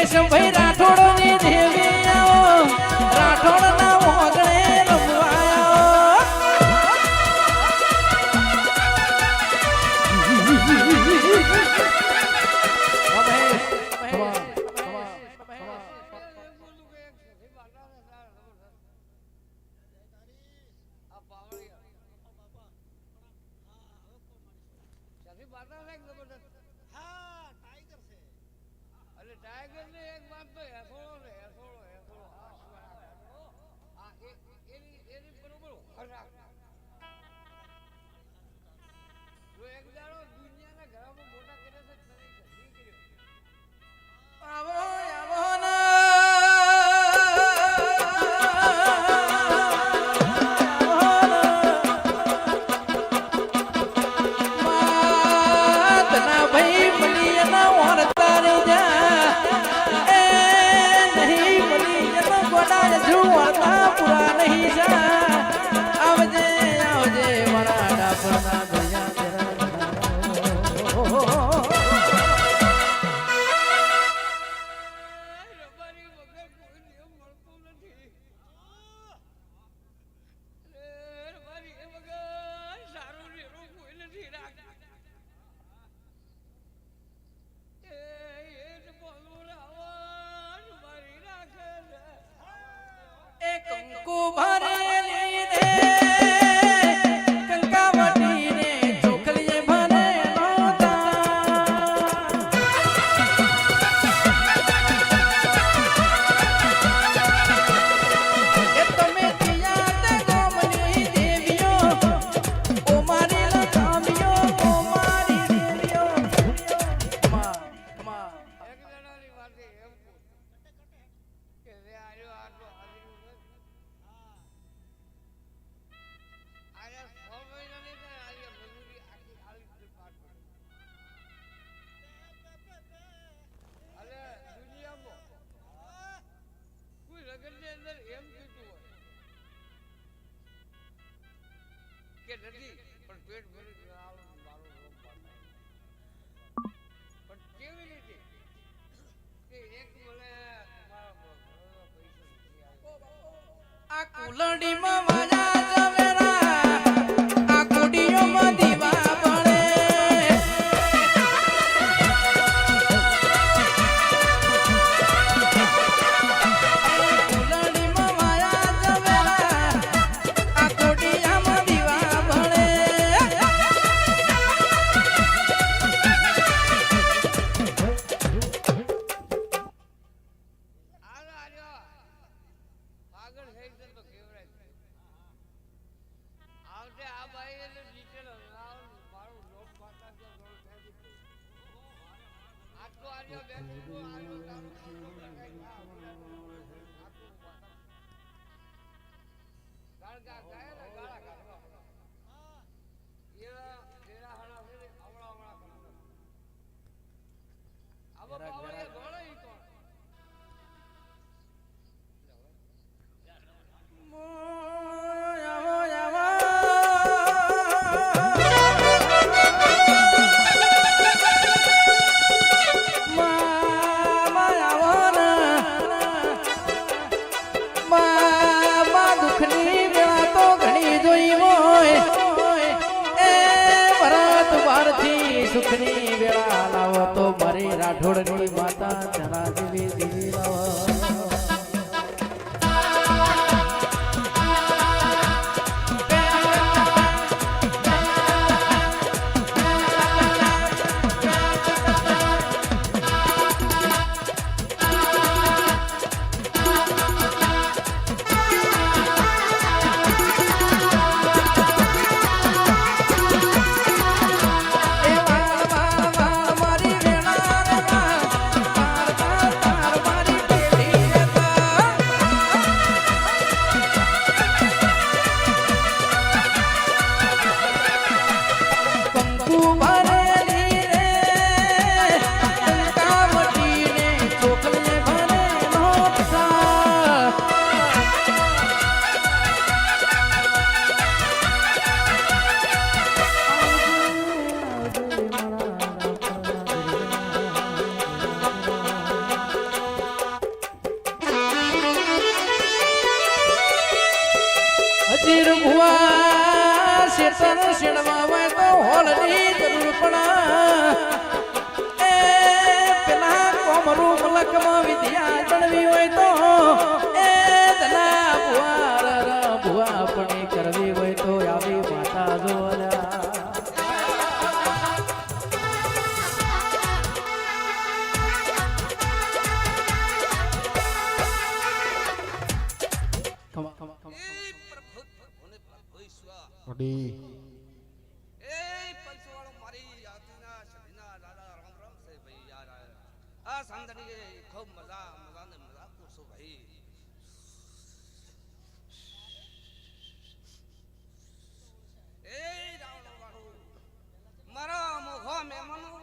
કેશવભાઈ રાઠોડની દેવી આવો રાઠોડના ઓગણે કુલડીમાં વાજા જવેરા આ કુડીઓમાં દીવા બળે કુલડીમાં વાજા જવેરા આ કુડીયામાં દીવા બળે સુખની વેળા લાવો તો મારી રાઠોડની માતા ચના દેવી દેવી લાવો શેતર શેડવા હોય તો હોલની જરૂર પડે એ પેલા કોમરું મલકમાં વિદ્યા ચડવી હોય તો એ ધના ભુવા પણ કરવી હોય તો આવી માતા જોવાના Ready. એ પંચવાળો મારી આદિના સદીના દાદા રામ રામ છે ભાઈ યાર આ સાંદણી ખૂબ મજા ને મજા પૂછો ભાઈ એ રાવણ વાળું મારા મોહો મેમનો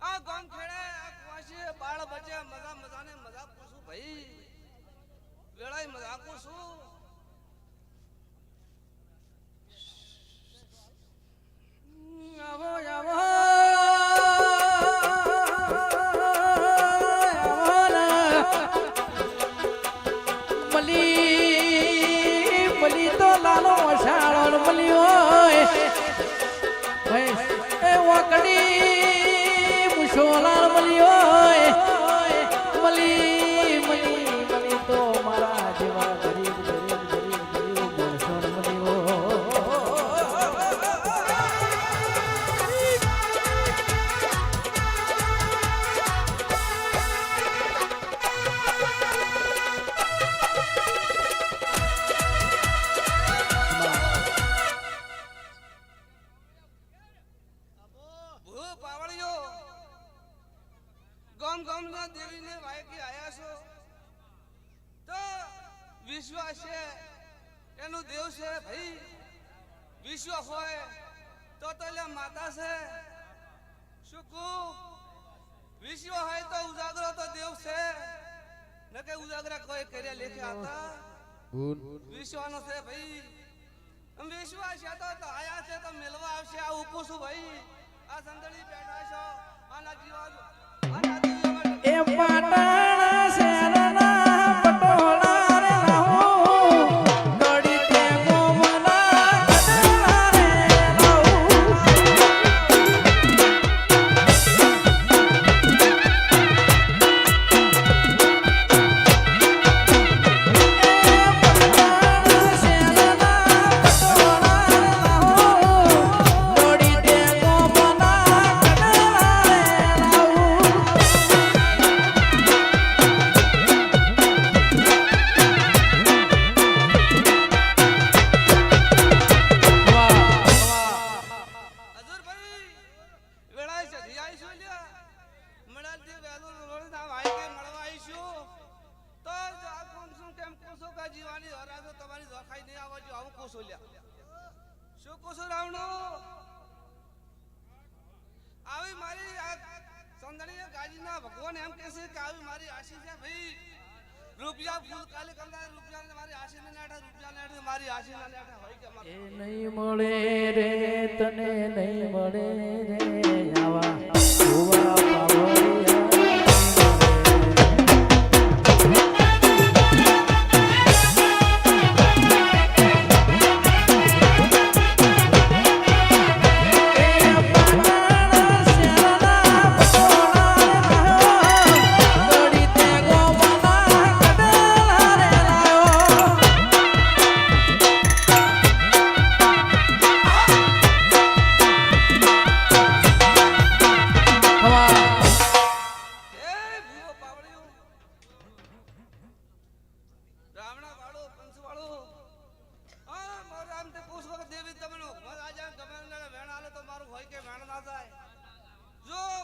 આ ગામ ખેડે આ કવાસી બાળ બચે મજા ને મજા પૂછું ભાઈ વેળાય મજા પૂછું મલી તો લાલો મસાળો મલી હોય એ વાકડી મુશોલાલ મલી હોય મલી તો મારા જેવા ગરીબ માણસો મલી હોય ગામના દેવીને વાયકી આયા છો તો વિશ્વાસ છે એનું દેવ છે ભાઈ વિશ્વાસ હોય તો એટલે માતા છે શું વિશ્વાસ હોય તો ઉજાગરો તો દેવ છે ન કે ઉજાગરા કોઈ કર્યા લેખે હતા વિશ્વાનો છે ભાઈ વિશ્વાસ છે તો આયા છે તો મેળવા આવશે આ ઉપું છું ભાઈ આ સંદડી બેઠા છો આના જીવા એ પાટણ શેરના પટોળા રે લાહો દોડી તે ગોમના કડલા રે લાહો જીવાની હરાજો તમારી જોખાઈ નહીં આવજો આવું કોસો લ્યા શું કોસો રાવણો આવી મારી આ સંદણીય ગાજીના ભગવાન એમ કહે છે કે આવી મારી આશી છે ભાઈ રૂપિયા ફૂલ કાલે કંદા રૂપિયા મારી આશી ને નાઠા રૂપિયા નાઠે મારી આશી ના નાઠા હોય કે મારે એ નહીં મળે રે તને નહીં મળે રે આવા ભુવા પાવડિયા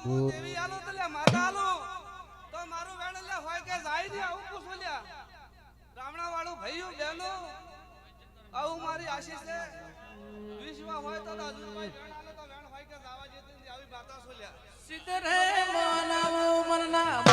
દેવી આલો તો લે માતા આલો તો મારું વેણ લે હોય કે જાય ને આવું પૂછો લ્યા રામણા વાળું ભાઈઓ બહેનો આવું મારી આશીષ છે વિશ્વા હોય તો હજુ ભાઈ વેણ આલો તો વેણ હોય કે જાવા જેતી આવી માતા છો લ્યા સિદ્ધ રે મનાવો મનના